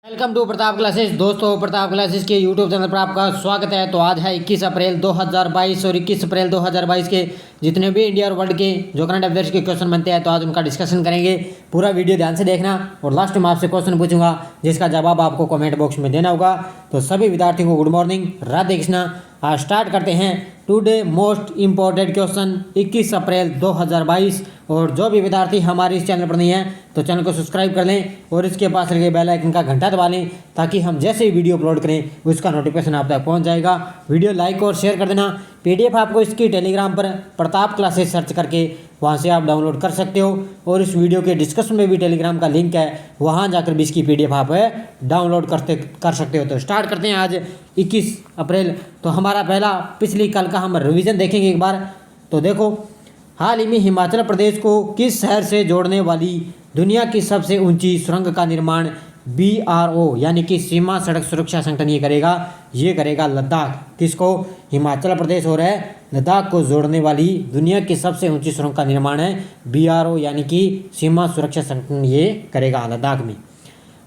Welcome to Pratap classes. दोस्तों, Pratap classes के YouTube channel पर आपका स्वागत है। तो आज है 21 अप्रैल 2022 और 21 अप्रैल 2022 के जितने भी इंडिया और वर्ल्ड के जो करंट अफेयर्स के क्वेश्चन बनते हैं तो आज उनका डिस्कशन करेंगे। पूरा वीडियो ध्यान से देखना और लास्ट में आपसे क्वेश्चन पूछूंगा जिसका जवाब आपको कमेंट बॉक्स में देना होगा। तो सभी विद्यार्थियों को गुड मॉर्निंग, राधे कृष्णा। आज स्टार्ट करते हैं टुडे मोस्ट इम्पोर्टेंट क्वेश्चन 21 अप्रैल 2022। और जो भी विद्यार्थी हमारे इस चैनल पर नहीं है तो चैनल को सब्सक्राइब कर लें और इसके पास लगे बेल आइकन का घंटा दबा लें ताकि हम जैसे ही वीडियो अपलोड करें उसका नोटिफिकेशन आप तक पहुंच जाएगा। वीडियो लाइक और शेयर कर देना। पीडीएफ आपको इसकी टेलीग्राम पर प्रताप क्लासेस सर्च करके वहां से आप डाउनलोड कर सकते हो और इस वीडियो के डिस्क्रिप्शन में भी टेलीग्राम का लिंक है, वहां जाकर भी इसकी पीडीएफ आप डाउनलोड कर सकते हो। तो स्टार्ट करते हैं आज 21 अप्रैल। तो हमारा पहला पिछली कल का हम रिवीजन देखेंगे एक बार। तो देखो, हाल ही में हिमाचल प्रदेश को किस शहर से जोड़ने वाली दुनिया की सबसे ऊंची सुरंग का निर्माण BRO यानी कि सीमा सड़क सुरक्षा संगठन ये करेगा लद्दाख। किसको? हिमाचल प्रदेश और लद्दाख को जोड़ने वाली दुनिया की सबसे ऊंची सुरंग का निर्माण है BRO यानी कि सीमा सुरक्षा संगठन ये करेगा लद्दाख में।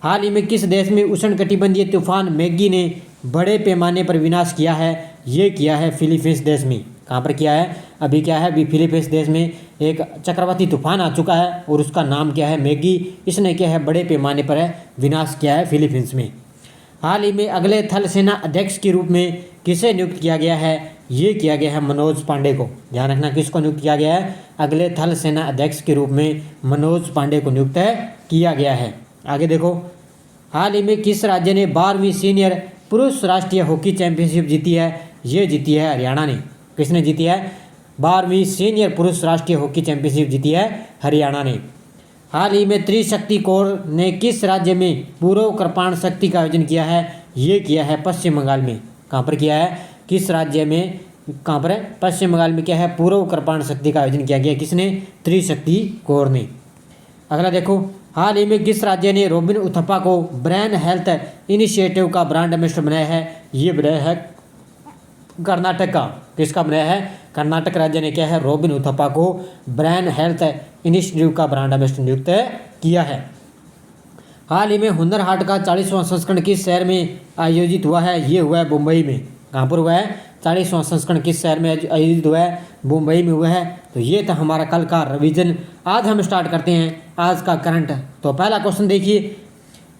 हाल ही में किस देश में उष्णकटिबंधीय तूफान मैगी ने बड़े पैमाने पर विनाश किया है? ये किया है फिलीपींस देश में। कहाँ पर किया है? अभी क्या है, अभी फिलीपींस देश में एक चक्रवाती तूफान आ चुका है और उसका नाम क्या है? मैगी। इसने क्या है, बड़े पैमाने पर विनाश किया है फिलीपींस में। हाल ही में अगले थल सेना अध्यक्ष के रूप में किसे नियुक्त किया गया है? ये किया गया है मनोज पांडे को। ध्यान रखना, किसको नियुक्त किया गया है? अगले थल सेना अध्यक्ष के रूप में मनोज पांडे को नियुक्त किया गया है। आगे देखो, हाल ही में किस राज्य ने 12वीं सीनियर पुरुष राष्ट्रीय हॉकी चैंपियनशिप जीती है? ये जीती है हरियाणा ने। किसने जीती है? 12वीं सीनियर पुरुष राष्ट्रीय हॉकी चैंपियनशिप जीती है हरियाणा ने। हाल ही में त्रिशक्ति कोर ने किस राज्य में पूर्व कृपाण शक्ति का आयोजन किया है? ये किया है पश्चिम बंगाल में। कहाँ पर किया है? किस राज्य में? कहाँ पर है? पश्चिम बंगाल में क्या है, पूर्व कृपाण शक्ति का आयोजन किया गया। किसने? त्रिशक्ति कोर ने। अगला देखो, हाल ही में किस राज्य ने रॉबिन उथप्पा को ब्रेन हेल्थ इनिशिएटिव का ब्रांड एम्बेसडर बनाया है? ये बनाया है कर्नाटक का। किसका बनाया है? कर्नाटक राज्य ने क्या है, रॉबिन उथप्पा को ब्रेन हेल्थ इनिशिएटिव का ब्रांड एम्बेसडर नियुक्त किया है। हाल ही में हुनर हाट का 40वां संस्करण किस शहर में आयोजित हुआ है? ये हुआ है मुंबई में। कहाँ पर हुआ है? 40वां संस्करण किस शहर में आयोजित हुआ है? मुंबई में हुआ है। तो ये था हमारा कल का रिवीजन। आज हम स्टार्ट करते हैं आज का करंट। तो पहला क्वेश्चन देखिए,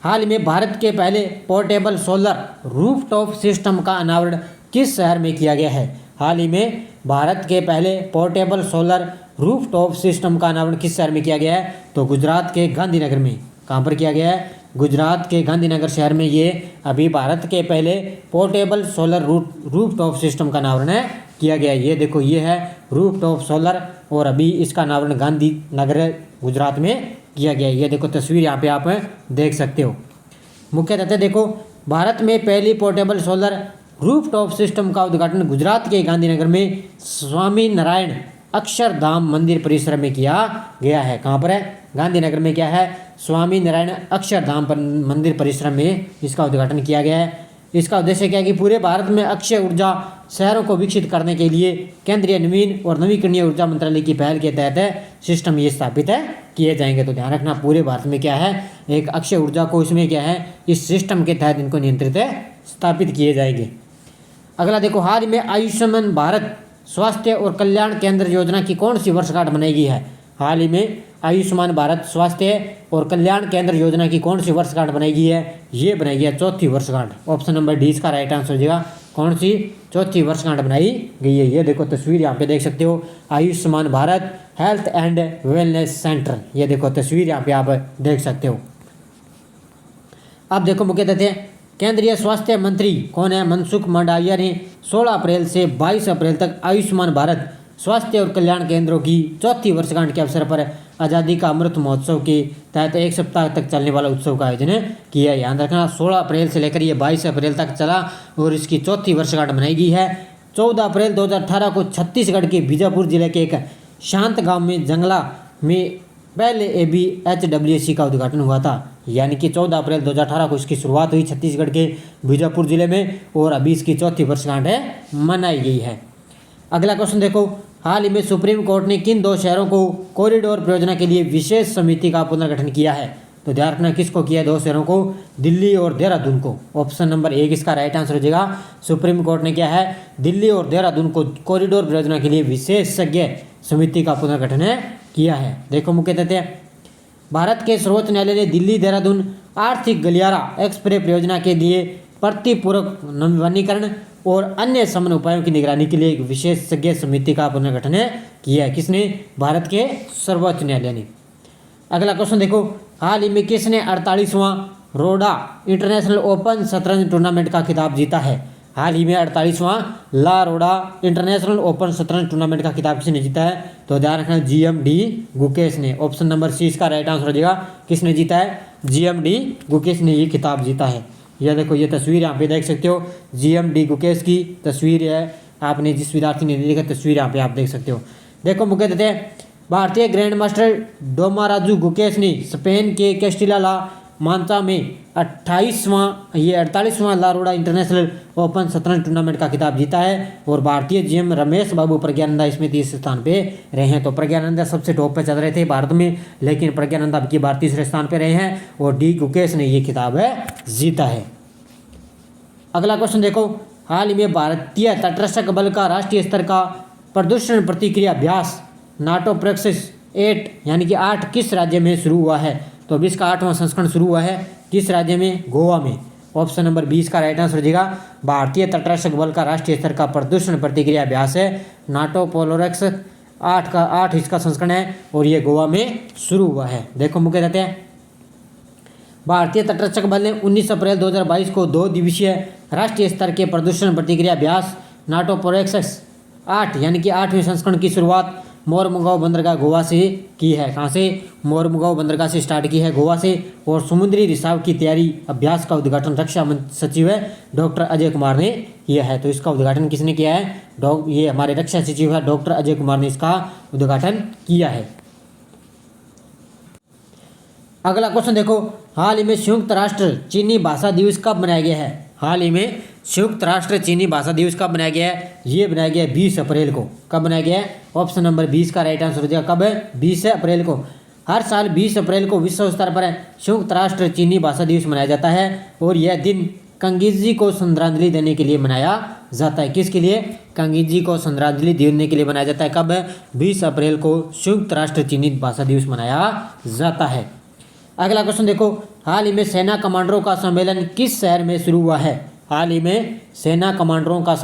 हाल ही में भारत के पहले पोर्टेबल सोलर रूफटॉप सिस्टम का अनावरण किस शहर में किया गया है? हाल ही में भारत के पहले पोर्टेबल सोलर रूफटॉप सिस्टम का अनावरण किस शहर में किया गया है? तो गुजरात के गांधीनगर में। कहाँ पर किया गया है? गुजरात के गांधीनगर शहर में ये अभी भारत के पहले पोर्टेबल सोलर रूफटॉप सिस्टम का अनावरण किया गया है। ये देखो, ये है रूफटॉप सोलर और अभी इसका अनावरण गांधीनगर गुजरात में किया गया है। ये देखो तस्वीर यहाँ पे आप देख सकते हो। मुख्य तथ्य देखो, भारत में पहली पोर्टेबल सोलर रूफटॉप सिस्टम का उद्घाटन गुजरात के गांधीनगर में स्वामी नारायण अक्षरधाम मंदिर परिसर में किया गया है। कहाँ पर है? गांधीनगर में क्या है, स्वामी नारायण अक्षरधाम मंदिर परिसर में इसका उद्घाटन किया गया है। इसका उद्देश्य क्या है कि पूरे भारत में अक्षय ऊर्जा शहरों को विकसित करने के लिए केंद्रीय नवीन और नवीकरणीय ऊर्जा मंत्रालय की पहल के तहत सिस्टम ये स्थापित किए जाएंगे। तो ध्यान रखना, पूरे भारत में क्या है, एक अक्षय ऊर्जा को इसमें क्या है, इस सिस्टम के तहत इनको नियंत्रित स्थापित किए जाएंगे। अगला देखो, हाल ही में आयुष्मान भारत स्वास्थ्य और कल्याण केंद्र योजना की कौन सी वर्षगांठ मनाई गई है? हाल ही में आयुष्मान भारत स्वास्थ्य और कल्याण केंद्र योजना की कौन सी वर्षगांठ बनाई गई है? ये बनाई गई है चौथी वर्षगांठ। ऑप्शन नंबर डी इसका राइट आंसर हो जाएगा। कौन सी? चौथी वर्षगांठ बनाई गई है। ये देखो तस्वीर यहाँ पे देख सकते हो, Ayushman Bharat health and wellness centre. ये देखो तस्वीर यहाँ पे आप देख सकते हो। अब देखो मुख्य तथ्य, केंद्रीय स्वास्थ्य मंत्री कौन है? मनसुख मंडाविया ने 16 अप्रैल से 22 अप्रैल तक आयुष्मान भारत स्वास्थ्य और कल्याण केंद्रों की चौथी वर्षगांठ के अवसर पर आज़ादी का अमृत महोत्सव के तहत एक सप्ताह तक चलने वाला उत्सव का आयोजन किया। याद रखना, 16 अप्रैल से लेकर ये 22 अप्रैल तक चला और इसकी चौथी वर्षगांठ मनाई गई है। 14 अप्रैल 2018 को छत्तीसगढ़ के बीजापुर जिले के एक शांत गाँव में जंगला में पहले ABHWAC का उद्घाटन हुआ था। यानी कि 14 अप्रैल 2018 को इसकी शुरुआत हुई छत्तीसगढ़ के बीजापुर जिले में और अभी इसकी चौथी वर्षगांठ मनाई गई है। अगला क्वेश्चन देखो, हाल ही में सुप्रीम कोर्ट ने किन दो शहरों को कॉरिडोर परियोजना के लिए विशेष समिति का पुनर्गठन किया है? तो ध्यान रखना किसको किया है, 2 शहरों को, दिल्ली और देहरादून को। ऑप्शन नंबर 1 इसका राइट आंसर हो जाएगा। सुप्रीम कोर्ट ने क्या है, दिल्ली और देहरादून को कॉरिडोर परियोजना के लिए विशेषज्ञ समिति का पुनर्गठन किया है। देखो मुख्य तथ्य, भारत के सर्वोच्च न्यायालय ने दिल्ली देहरादून आर्थिक गलियारा एक्सप्रेस परियोजना के लिए प्रतिपूरक वनीकरण और अन्य समन्वय उपायों की निगरानी के लिए एक विशेषज्ञ समिति का पुनर्गठन किया है। किसने, भारत के सर्वोच्च न्यायालय ने। अगला क्वेश्चन देखो, हाल ही में किसने 48वां रोडा इंटरनेशनल ओपन शतरंज टूर्नामेंट का खिताब जीता है। हाल ही में 48वां ला रोडा इंटरनेशनल ओपन शतरंज टूर्नामेंट का खिताब किसने जीता है, तो ध्यान रखना GMD गुकेश ने। ऑप्शन नंबर C इसका राइट आंसर हो जाएगा। किसने जीता है, GMD गुकेश ने ये खिताब जीता है। यह देखो, ये तस्वीर यहाँ पे देख सकते हो, GMD गुकेश की तस्वीर है। आपने जिस विद्यार्थी ने देखा तस्वीर यहाँ पे आप देख सकते हो। देखो मुख्य तथ्य, भारतीय ग्रैंड मास्टर डोमाराजू गुकेश ने स्पेन के कैस्टिला ला मांचा में 48वां ला रोडा इंटरनेशनल ओपन शतरंज टूर्नामेंट का खिताब जीता है और भारतीय GM रमेश बाबू प्रज्ञानंदा इसमें 30 स्थान पे रहे हैं। तो प्रज्ञानंदा सबसे टॉप पे चल रहे थे भारत में, लेकिन प्रज्ञानंदा अब की बार 3रे स्थान पे रहे हैं और D गुकेश ने ये खिताब जीता है। अगला क्वेश्चन देखो, हाल ही में भारतीय तटरक्षक बल का राष्ट्रीय स्तर का प्रदूषण प्रतिक्रिया अभ्यास नाटो प्रैक्टिस 8 यानी कि 8 किस राज्य में शुरू हुआ है, तो अभी इसका 8वां संस्करण शुरू हुआ है। किस राज्य में, गोवा में। ऑप्शन नंबर 20 का राइट आंसर हो जाएगा। भारतीय तटरक्षक बल का राष्ट्रीय स्तर का प्रदूषण प्रतिक्रिया अभ्यास है नाटो पोलोरेक्स 8 इसका संस्करण है और ये गोवा में शुरू हुआ है। देखो मुख्य तथ्य, भारतीय तटरक्षक बल ने 19 अप्रैल 2022 को 2 दिवसीय राष्ट्रीय स्तर के प्रदूषण प्रतिक्रिया अभ्यास नाटो पोलोरेक्स 8 यानी कि 8वें संस्करण की शुरुआत मोरमुगांव बंदरगाह गोवा से की है। कहाँ से, मोरमुगांव बंदरगाह से स्टार्ट की है, गोवा से। और समुद्री रिसाव की तैयारी अभ्यास का उद्घाटन रक्षा सचिव डॉक्टर अजय कुमार ने किया है। तो इसका उद्घाटन किसने किया है, ये हमारे रक्षा सचिव है डॉक्टर अजय कुमार ने इसका उद्घाटन किया है। अगला क्वेश्चन देखो, हाल ही में संयुक्त राष्ट्र चीनी भाषा दिवस कब मनाया गया है। हाल ही में संयुक्त राष्ट्र चीनी भाषा दिवस कब बनाया गया है, ये बनाया गया है 20 अप्रैल को। कब बनाया गया है, ऑप्शन नंबर 20 का राइट आंसर हो जाएगा। कब है, 20 अप्रैल को। हर साल 20 अप्रैल को विश्व स्तर पर संयुक्त राष्ट्र चीनी भाषा दिवस मनाया जाता है और यह दिन कंगीजी को श्रद्धांजलि देने के लिए मनाया जाता है। किसके लिए, कंगीजी को श्रद्धांजलि देने के लिए मनाया जाता है। कब है, 20 अप्रैल को संयुक्त राष्ट्र चीनी भाषा दिवस मनाया जाता है। अगला क्वेश्चन देखो, हाल ही में सेना कमांडरों का सम्मेलन किस शहर में शुरू हुआ है। हाल ही में सेना कमांडरों का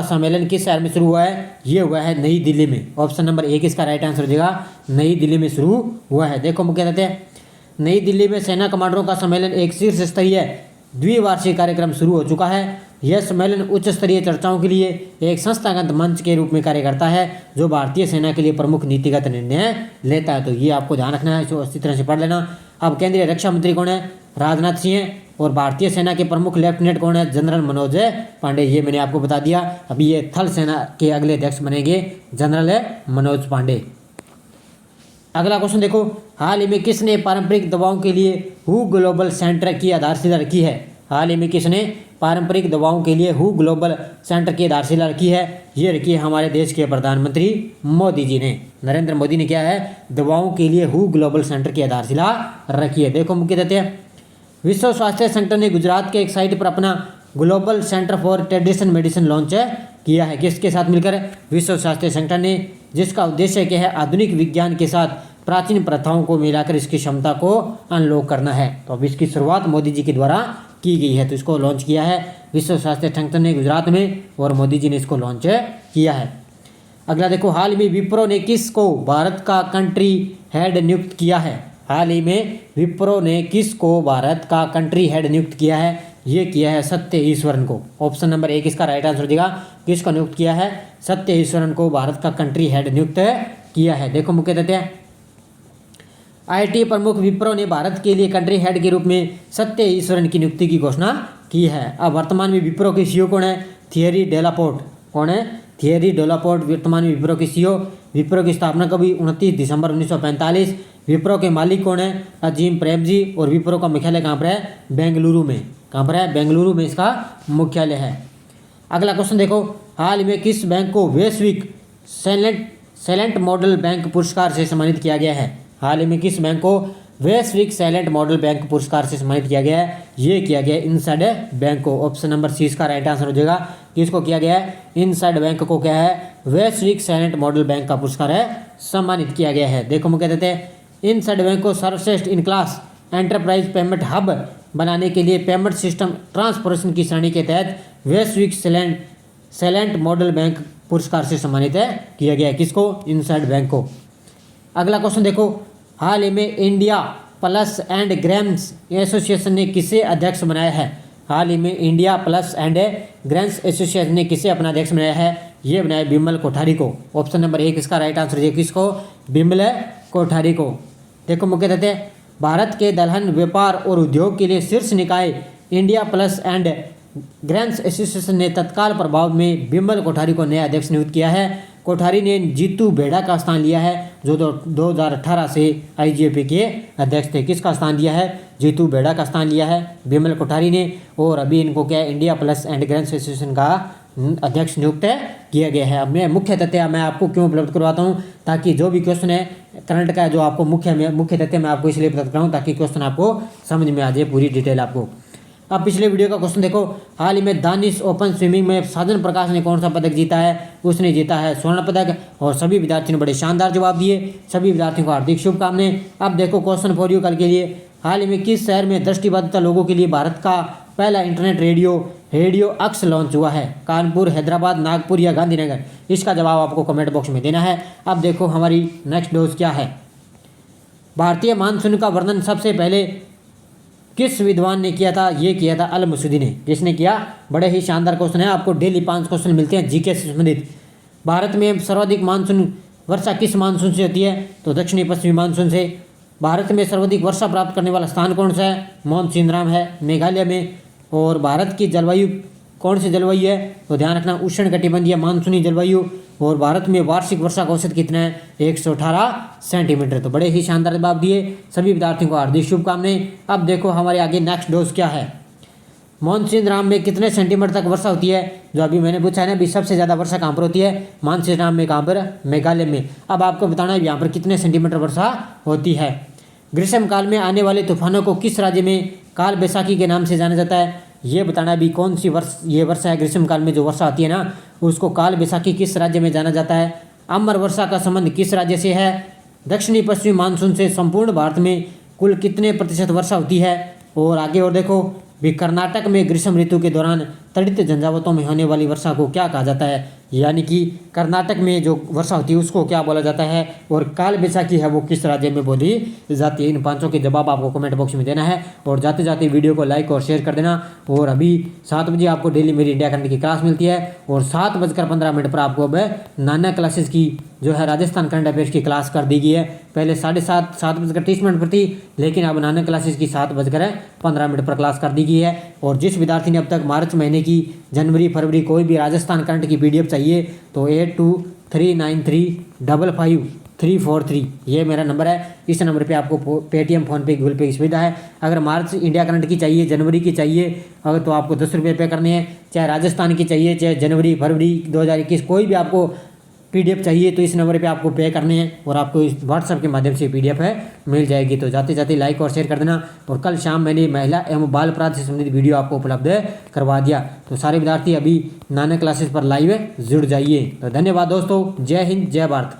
सम्मेलन किस शहर में शुरू हुआ है, ये हुआ है नई दिल्ली में। ऑप्शन नंबर 1 इसका राइट आंसर हो जाएगा। नई दिल्ली में शुरू हुआ है। देखो मुख्य तथ्य, नई दिल्ली में सेना कमांडरों का सम्मेलन एक शीर्ष स्तरीय द्विवार्षिक कार्यक्रम शुरू हो चुका है। यह सम्मेलन उच्च स्तरीय चर्चाओं के लिए एक संस्थागत मंच के रूप में कार्य करता है जो भारतीय सेना के लिए प्रमुख नीतिगत निर्णय लेता है। तो ये आपको ध्यान रखना है, इसको अच्छी तरह से पढ़ लेना। अब केंद्रीय रक्षा मंत्री कौन है, राजनाथ सिंह है। और भारतीय सेना के प्रमुख लेफ्टिनेंट कौन है, जनरल मनोज पांडे। ये मैंने आपको बता दिया। अभी ये थल सेना के अगले अध्यक्ष बनेंगे जनरल मनोज पांडे। अगला क्वेश्चन देखो, हाल ही में किसने पारंपरिक दवाओं के लिए हु ग्लोबल सेंटर की आधारशिला रखी है। हाल ही में किसने पारंपरिक दवाओं के लिए हु ग्लोबल सेंटर की आधारशिला रखी है, ये रखी है हमारे देश के प्रधानमंत्री मोदी जी ने। नरेंद्र मोदी ने क्या है, दवाओं के लिए हु ग्लोबल सेंटर की आधारशिला रखी है। देखो मुख्य तथ्य, विश्व स्वास्थ्य संगठन ने गुजरात के एक साइट पर अपना global centre for tradition medicine launch किया है। किसके साथ मिलकर, विश्व स्वास्थ्य संगठन ने, जिसका उद्देश्य क्या है, आधुनिक विज्ञान के साथ प्राचीन प्रथाओं को मिलाकर इसकी क्षमता को अनलॉक करना है। तो अब इसकी शुरुआत मोदी जी के द्वारा की गई है। तो इसको लॉन्च किया है विश्व स्वास्थ्य संगठन ने गुजरात में और मोदी जी ने इसको लॉन्च किया है। अगला देखो, हाल में विप्रो ने किसको भारत का कंट्री हेड नियुक्त किया है। हाल ही में विप्रो ने किसको भारत का कंट्री हेड नियुक्त किया है, ये किया है सत्य ईश्वरन को। ऑप्शन नंबर 1 इसका राइट आंसर हो जाएगा। किसको नियुक्त किया है, सत्य ईश्वरन को भारत का कंट्री हेड नियुक्त किया है। देखो मुख्य तथ्य, आईटी प्रमुख विप्रो ने भारत के लिए कंट्री हेड के रूप में सत्य ईश्वरन की नियुक्ति की घोषणा की है। अब वर्तमान में विप्रो के सीईओ कौन है, थियरी डेलापोर्ट। कौन है, थियरी डेलापोर्ट वर्तमान में विप्रो के सीईओ। विप्रो की स्थापना कभी 29 दिसंबर 1945। विप्रो के मालिक कौन है, अजीम प्रेमजी। और विप्रो का मुख्यालय कहाँ पर है, बेंगलुरु में। कहाँ पर है, बेंगलुरु में इसका मुख्यालय है। अगला क्वेश्चन देखो, हाल ही में किस बैंक को वैश्विक साइलेंट मॉडल बैंक पुरस्कार से सम्मानित किया गया है। हाल ही में किस बैंक को वैश्विक साइलेंट मॉडल बैंक पुरस्कार से सम्मानित किया गया है? ये किया गया इनसाइड बैंक को। ऑप्शन नंबर सी इसका राइट आंसर हो जाएगा। किसको किया गया है? इनसाइड बैंक को क्या है? वैश्विक साइलेंट मॉडल बैंक का पुरस्कार है सम्मानित किया गया है। देखो हम कह देते हैं इनसाइड बैंक को सर्वश्रेष्ठ in class enterprise payment hub बनाने के लिए पेमेंट सिस्टम ट्रांसफॉर्मेशन की श्रेणी के तहत वैश्विक साइलेंट मॉडल बैंक पुरस्कार से सम्मानित किया गया है। किसको? इनसाइड बैंक को। अगला क्वेश्चन देखो, हाल ही में India plus and grains association ने किसे अध्यक्ष बनाया है? हाल ही में India plus and grains association ने किसे अपना अध्यक्ष बनाया है? ये बनाया बिमल कोठारी को। ऑप्शन नंबर 1 इसका राइट आंसर है। किसको? बिमल कोठारी को। देखो मुख्य देते हैं भारत के दलहन व्यापार और उद्योग के लिए शीर्ष निकाय India plus and grains association ने तत्काल प्रभाव में बिमल कोठारी को नया अध्यक्ष नियुक्त किया है। कोठारी ने जीतू बेड़ा का स्थान लिया है जो 2018 से आईजीएपी के अध्यक्ष थे। किसका स्थान लिया है? जीतू बेड़ा का स्थान लिया है बिमल कोठारी ने। और अभी इनको क्या है? India plus and grains association का अध्यक्ष नियुक्त किया गया है। अब मैं मुख्य तथ्य मैं आपको क्यों उपलब्ध करवाता हूँ? ताकि जो भी क्वेश्चन है करंट का जो आपको मुख्य तथ्य मैं आपको इसलिए उपलब्ध कराऊँ ताकि क्वेश्चन आपको समझ में आ जाए पूरी डिटेल आपको। अब पिछले वीडियो का क्वेश्चन देखो, हाल ही में दानिश ओपन स्विमिंग में साजन प्रकाश ने कौन सा पदक जीता है? उसने जीता है स्वर्ण पदक। और सभी विद्यार्थियों ने बड़े शानदार जवाब दिए। सभी विद्यार्थियों को हार्दिक शुभकामनाएं। अब देखो क्वेश्चन फॉर यू कल के लिए, हाल ही में किस शहर में दृष्टिबाधिता लोगों के लिए भारत का पहला इंटरनेट रेडियो अक्स लॉन्च हुआ है? कानपुर, हैदराबाद, नागपुर या गांधीनगर? इसका जवाब आपको कमेंट बॉक्स में देना है। अब देखो हमारी नेक्स्ट डोज क्या है। भारतीय मानसून का वर्णन सबसे पहले किस विद्वान ने किया था? ये किया था अल मसूदी ने। किसने किया? बड़े ही शानदार क्वेश्चन है। आपको डेली 5 क्वेश्चन मिलते हैं जीके से संबंधित। भारत में सर्वाधिक मानसून वर्षा किस मानसून से होती है? तो दक्षिणी पश्चिमी मानसून से। भारत में सर्वाधिक वर्षा प्राप्त करने वाला स्थान कौन सा है? माउंट सिनराम है मेघालय में। और भारत की जलवायु कौन सी जलवायु है? तो ध्यान रखना उष्णकटिबंधीय मानसूनी जलवायु। और भारत में वार्षिक वर्षा का औसत कितना है? 118 सेंटीमीटर। तो बड़े ही शानदार जवाब दिए। सभी विद्यार्थियों को हार्दिक शुभकामनाएं। अब देखो हमारे आगे नेक्स्ट डोज क्या है। मानसून राम में कितने सेंटीमीटर तक वर्षा होती है? जो अभी मैंने पूछा है ना, अभी सबसे ज़्यादा वर्षा कहाँ पर होती है? मानसून राम में। कहाँ पर? मेघालय में। अब आपको बताना है यहाँ पर कितने सेंटीमीटर वर्षा होती है। ग्रीष्म काल में आने वाले तूफानों को किस राज्य में काल बैसाखी के नाम से जाना जाता है? ये बताना भी कौन सी वर्षा है ग्रीष्म काल में जो वर्षा आती है ना, उसको काल बैसाखी किस राज्य में जाना जाता है? अमर वर्षा का संबंध किस राज्य से है? दक्षिणी पश्चिमी मानसून से संपूर्ण भारत में कुल कितने प्रतिशत वर्षा होती है? और आगे और देखो भी कर्नाटक में ग्रीष्म ऋतु के दौरान तड़ित झंझावतों में होने वाली वर्षा को क्या कहा जाता है? यानी कि कर्नाटक में जो वर्षा होती है उसको क्या बोला जाता है? और काल बैसाखी है वो किस राज्य में बोली जाती है? इन 5 के जवाब आपको कमेंट बॉक्स में देना है। और जाते जाते वीडियो को लाइक और शेयर कर देना। और अभी 7 बजे आपको डेली मेरी इंडिया करंट की क्लास मिलती है। और 7:15 पर आपको अब नाना क्लासेस की जो है राजस्थान करंट अफेयर्स की क्लास कर दी गई है। पहले 7:30 पर थी, लेकिन अब नाना क्लासेस की 7:15 पर क्लास कर दी गई है। और जिस विद्यार्थी ने अब तक मार्च महीने की, जनवरी, फरवरी कोई भी राजस्थान करंट की PDF चाहिए तो 8239355343 ये मेरा नंबर है। इस नंबर पे आपको पेटीएम, फ़ोनपे, गूगल पे की सुविधा है। अगर मार्च इंडिया करंट की चाहिए, जनवरी की चाहिए अगर तो आपको 10 रुपये पे करने हैं। चाहे राजस्थान की चाहिए, चाहे जनवरी, फरवरी 2021 कोई भी आपको PDF चाहिए तो इस नंबर पे आपको पे करने हैं और आपको इस व्हाट्सएप के माध्यम से PDF है मिल जाएगी। तो जाते जाते लाइक और शेयर कर देना। और कल शाम मैंने महिला एवं बाल अपराध से संबंधित वीडियो आपको उपलब्ध करवा दिया। तो सारे विद्यार्थी अभी नाना क्लासेस पर लाइव जुड़ जाइए। तो धन्यवाद दोस्तों। जय हिंद, जय भारत।